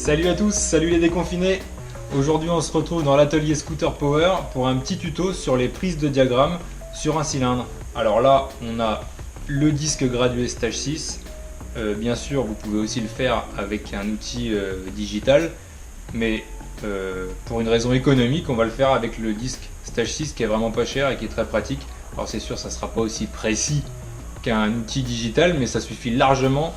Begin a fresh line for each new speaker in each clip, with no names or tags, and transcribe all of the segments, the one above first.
Salut à tous, salut les déconfinés. Aujourd'hui on se retrouve dans l'atelier Scooter Power pour un petit tuto sur les prises de diagramme sur un cylindre. Alors là on a le disque gradué Stage 6. Bien sûr vous pouvez aussi le faire avec un outil digital, mais pour une raison économique on va le faire avec le disque Stage 6 qui est vraiment pas cher et qui est très pratique. Alors c'est sûr ça sera pas aussi précis qu'un outil digital, mais ça suffit largement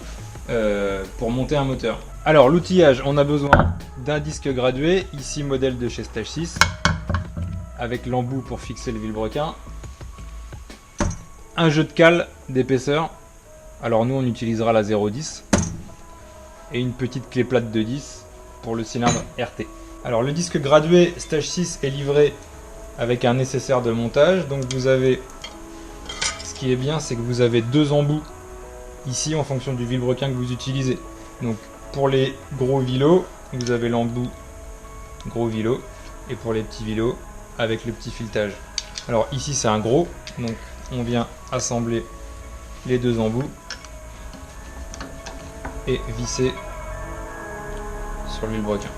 pour monter un moteur. Alors l'outillage, on a besoin d'un disque gradué, ici modèle de chez Stage 6, avec l'embout pour fixer le vilebrequin, un jeu de cale d'épaisseur, alors nous on utilisera la 0,10, et une petite clé plate de 10 pour le cylindre RT. Alors le disque gradué Stage 6 est livré avec un nécessaire de montage, donc vous avez, ce qui est bien c'est que vous avez deux embouts ici en fonction du vilebrequin que vous utilisez. Donc pour les gros vilos, vous avez l'embout gros vilo, et pour les petits vilos, avec le petit filetage. Alors ici c'est un gros, donc on vient assembler les deux embouts et visser sur le vilebrequin.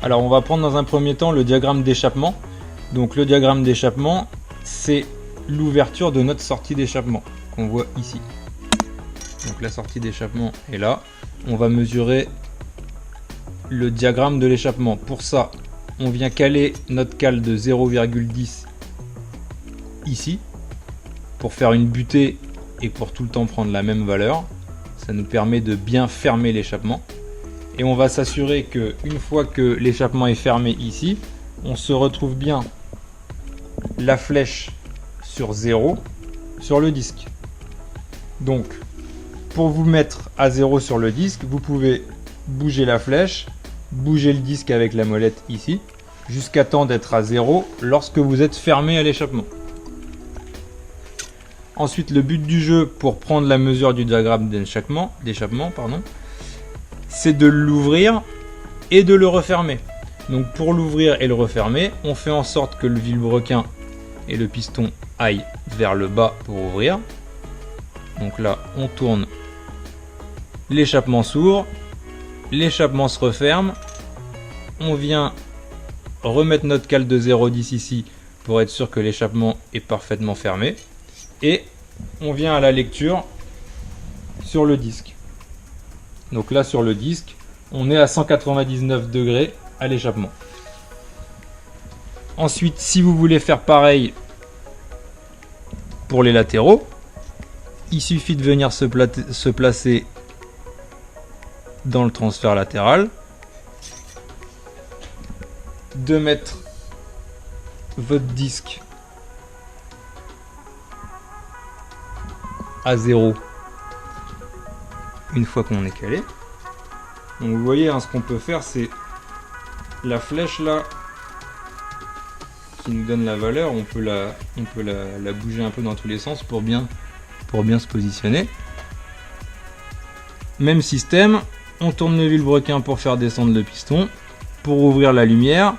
Alors on va prendre dans un premier temps le diagramme d'échappement. Donc le diagramme d'échappement, c'est l'ouverture de notre sortie d'échappement qu'on voit ici. Donc la sortie d'échappement est là. On va mesurer le diagramme de l'échappement. Pour ça, on vient caler notre cale de 0,10 ici pour faire une butée et pour tout le temps prendre la même valeur. Ça nous permet de bien fermer l'échappement. Et on va s'assurer que une fois que l'échappement est fermé ici, on se retrouve bien la flèche sur 0 sur le disque. Donc pour vous mettre à 0 sur le disque, vous pouvez bouger la flèche, bouger le disque avec la molette ici, jusqu'à temps d'être à 0 lorsque vous êtes fermé à l'échappement. Ensuite, le but du jeu pour prendre la mesure du diagramme d'échappement, c'est de l'ouvrir et de le refermer. Donc pour l'ouvrir et le refermer, on fait en sorte que le vilebrequin et le piston aillent vers le bas pour ouvrir. Donc là, on tourne, l'échappement s'ouvre, l'échappement se referme, on vient remettre notre cale de 0,10 ici pour être sûr que l'échappement est parfaitement fermé, et on vient à la lecture sur le disque. Donc là sur le disque, on est à 199 degrés à l'échappement. Ensuite, si vous voulez faire pareil pour les latéraux, il suffit de venir se placer dans le transfert latéral, de mettre votre disque à 0 une fois qu'on est calé. Donc vous voyez hein, ce qu'on peut faire, c'est la flèche là qui nous donne la valeur, on peut la bouger un peu dans tous les sens pour bien se positionner. Même système, on tourne le vilebrequin pour faire descendre le piston, pour ouvrir la lumière,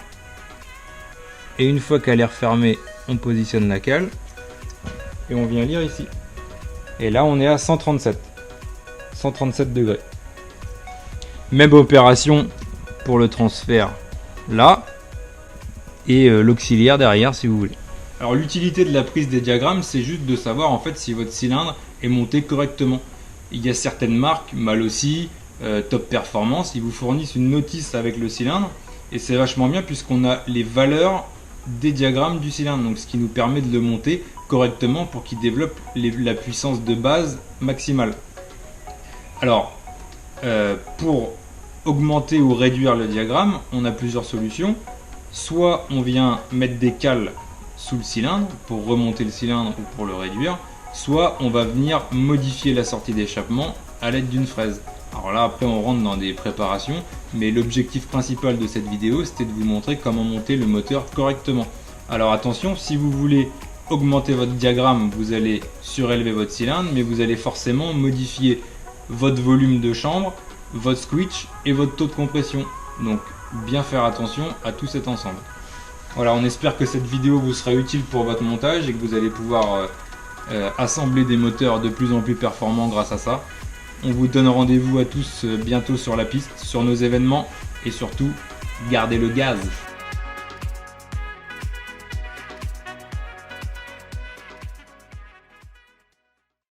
et une fois qu'elle est refermée, on positionne la cale et on vient lire ici. Et là on est à 137 degrés. Même opération pour le transfert là, et l'auxiliaire derrière si vous voulez. Alors l'utilité de la prise des diagrammes, c'est juste de savoir en fait si votre cylindre est monté correctement. Il y a certaines marques, Malossi, Top Performance, ils vous fournissent une notice avec le cylindre, et c'est vachement bien puisqu'on a les valeurs des diagrammes du cylindre, donc ce qui nous permet de le monter correctement pour qu'il développe la puissance de base maximale. Alors, pour augmenter ou réduire le diagramme, on a plusieurs solutions. Soit on vient mettre des cales sous le cylindre pour remonter le cylindre ou pour le réduire, soit on va venir modifier la sortie d'échappement à l'aide d'une fraise. Alors là après on rentre dans des préparations, mais l'objectif principal de cette vidéo c'était de vous montrer comment monter le moteur correctement. Alors attention, si vous voulez augmenter votre diagramme, vous allez surélever votre cylindre, mais vous allez forcément modifier votre volume de chambre votre switch et votre taux de compression. Donc bien faire attention à tout cet ensemble. Voilà, on espère que cette vidéo vous sera utile pour votre montage et que vous allez pouvoir assembler des moteurs de plus en plus performants grâce à ça. On vous donne rendez-vous à tous bientôt sur la piste, sur nos événements et surtout, gardez le gaz.